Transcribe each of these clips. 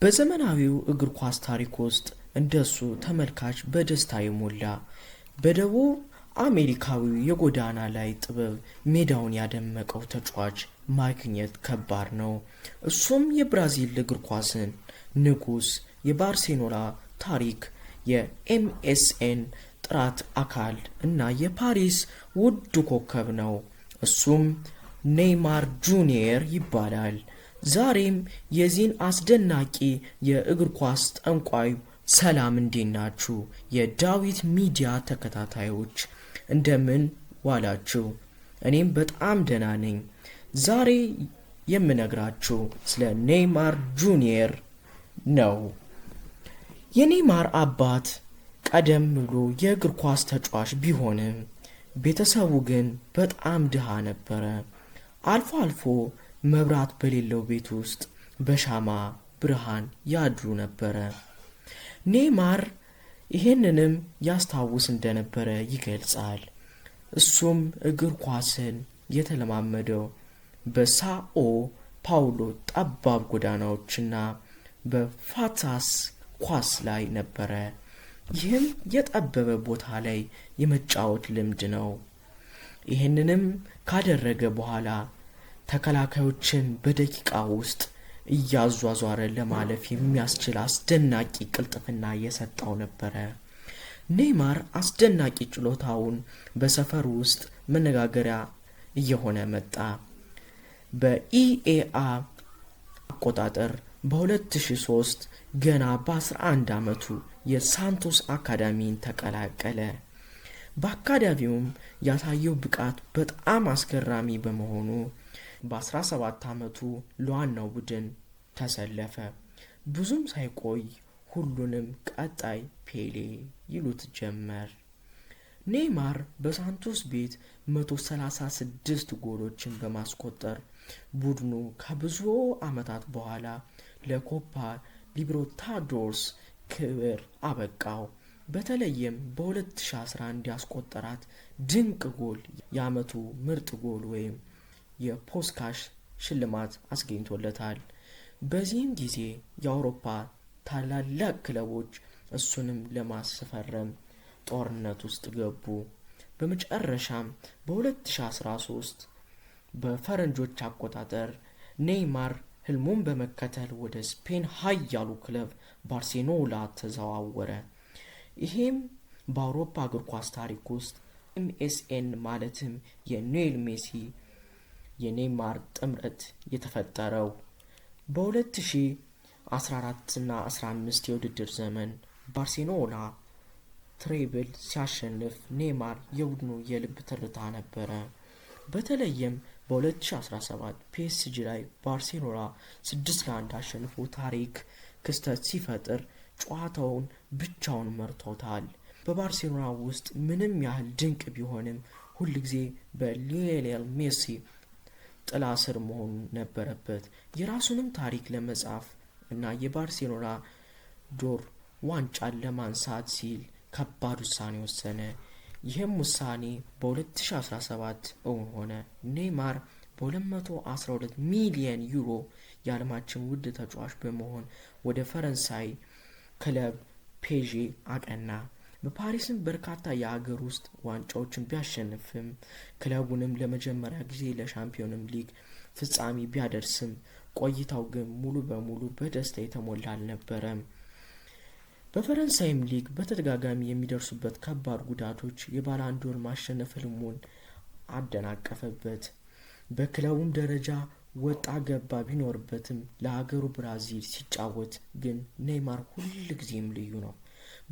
በዘመናዊው እግር ኳስ ታሪክ ውስጥ እንደሱ ተመልካች በደስታ የሞላ በደቡብ አሜሪካዊው የጎዳና ላይ ጥበብ ሜዳውን ያደመቀው ተጫዋች ማግኘት ከባድ ነው። እሱም የብራዚል እግር ኳስን ንጉስ፣ የባርሴሎና ታሪክ፣ የኤምኤስኤን ጥራት አካል እና የፓሪስ ውድ ኮከብ ነው። እሱም ኔይማር ጁኒየር ይባላል። ዛሬም የዚህን አስደናቂ የእግር ኳስ ጠንቋይ ሰላም እንዴት ናችሁ? የዳዊት ሚዲያ ተከታታዮች እንደምን ዋላችሁ? እኔም በጣም ደህና ነኝ። ዛሬ የምነግራችሁ ስለ ኔይማር ጁኒየር ነው። የኔይማር አባት ቀደም ብሎ የእግር ኳስ ተጫዋች ቢሆንም ቤተሰቡ ግን በጣም ድሃ ነበረ። አልፎ አልፎ መብራት በሌለው ቤት ውስጥ በሻማ ብርሃን ያድሩ ነበረ። ኔይማር ይህንንም ያስታውስ እንደነበረ ይገልጻል። እሱም እግር ኳስን የተለማመደው በሳኦ ፓውሎ ጠባብ ጎዳናዎችና በፋታስ ኳስ ላይ ነበረ። ይህም የጠበበ ቦታ ላይ የመጫወት ልምድ ነው። ይህንንም ካደረገ በኋላ ተከላካዮችን በደቂቃ ውስጥ እያዟዟረ ለማለፍ የሚያስችል አስደናቂ ቅልጥፍና የሰጠው ነበረ። ኔይማር አስደናቂ ችሎታውን በሰፈር ውስጥ መነጋገሪያ እየሆነ መጣ። በኢኤአ አቆጣጠር በ2003 ገና በ11 ዓመቱ የሳንቶስ አካዳሚን ተቀላቀለ። በአካዳሚውም ያሳየው ብቃት በጣም አስገራሚ በመሆኑ በ17 ዓመቱ ለዋናው ቡድን ተሰለፈ። ብዙም ሳይቆይ ሁሉንም ቀጣይ ፔሌ ይሉት ጀመር። ኔይማር በሳንቶስ ቤት 136 ጎሎችን በማስቆጠር ቡድኑ ከብዙ ዓመታት በኋላ ለኮፓ ሊበርታዶርስ ክብር አበቃው። በተለይም በ2011 ያስቆጠራት ድንቅ ጎል የዓመቱ ምርጥ ጎል ወይም የፖስካሽ ሽልማት አስገኝቶለታል። በዚህም ጊዜ የአውሮፓ ታላላቅ ክለቦች እሱንም ለማስፈረም ጦርነት ውስጥ ገቡ። በመጨረሻም በ2013 በፈረንጆች አቆጣጠር ኔይማር ህልሙን በመከተል ወደ ስፔን ኃያሉ ክለብ ባርሴሎና ተዘዋወረ። ይሄም በአውሮፓ እግር ኳስ ታሪክ ውስጥ ኤምኤስኤን ማለትም የሊዮኔል ሜሲ የኔይማር ጥምረት የተፈጠረው። በ2014 እና 15 የውድድር ዘመን ባርሴሎና ትሬብል ሲያሸንፍ ኔይማር የቡድኑ የልብ ትርታ ነበረ። በተለይም በ2017 ፒኤስጂ ላይ ባርሴሎና 6-1 አሸንፎ ታሪክ ክስተት ሲፈጥር ጨዋታውን ብቻውን መርቶታል። በባርሴሎና ውስጥ ምንም ያህል ድንቅ ቢሆንም ሁልጊዜ በሊዮኔል ሜሲ ጥላ ስር መሆን ነበረበት። የራሱንም ታሪክ ለመጻፍ እና የባርሴሎና ዶር ዋንጫን ለማንሳት ሲል ከባድ ውሳኔ ወሰነ። ይህም ውሳኔ በ2017 እውን ሆነ። ኔይማር በ212 ሚሊዮን ዩሮ የዓለማችን ውድ ተጫዋች በመሆን ወደ ፈረንሳይ ክለብ ፔዤ አቀና። በፓሪስም በርካታ የአገር ውስጥ ዋንጫዎችን ቢያሸንፍም ክለቡንም ለመጀመሪያ ጊዜ ለሻምፒዮንስ ሊግ ፍጻሜ ቢያደርስም ቆይታው ግን ሙሉ በሙሉ በደስታ የተሞላ አልነበረም። በፈረንሳይም ሊግ በተደጋጋሚ የሚደርሱበት ከባድ ጉዳቶች የባላንዶር ማሸነፍ ህልሙን አደናቀፈበት። በክለቡም ደረጃ ወጣ ገባ ቢኖርበትም ለሀገሩ ብራዚል ሲጫወት ግን ኔይማር ሁልጊዜም ልዩ ነው።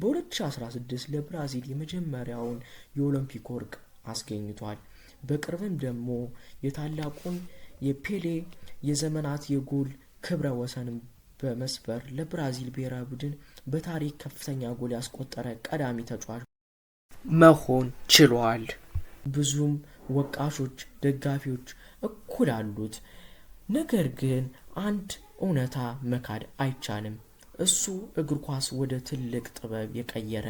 በ2016 ለብራዚል የመጀመሪያውን የኦሎምፒክ ወርቅ አስገኝቷል። በቅርብም ደግሞ የታላቁን የፔሌ የዘመናት የጎል ክብረ ወሰንም በመስበር ለብራዚል ብሔራዊ ቡድን በታሪክ ከፍተኛ ጎል ያስቆጠረ ቀዳሚ ተጫዋች መሆን ችሏል። ብዙም ወቃሾች፣ ደጋፊዎች እኩል አሉት። ነገር ግን አንድ እውነታ መካድ አይቻልም። እሱ እግር ኳስ ወደ ትልቅ ጥበብ የቀየረ፣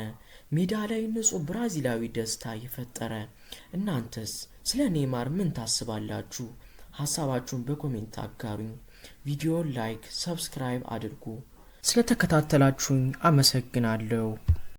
ሜዳ ላይ ንጹህ ብራዚላዊ ደስታ የፈጠረ። እናንተስ ስለ ኔይማር ምን ታስባላችሁ? ሐሳባችሁን በኮሜንት አጋሩኝ። ቪዲዮ ላይክ፣ ሰብስክራይብ አድርጉ። ስለተከታተላችሁኝ አመሰግናለሁ።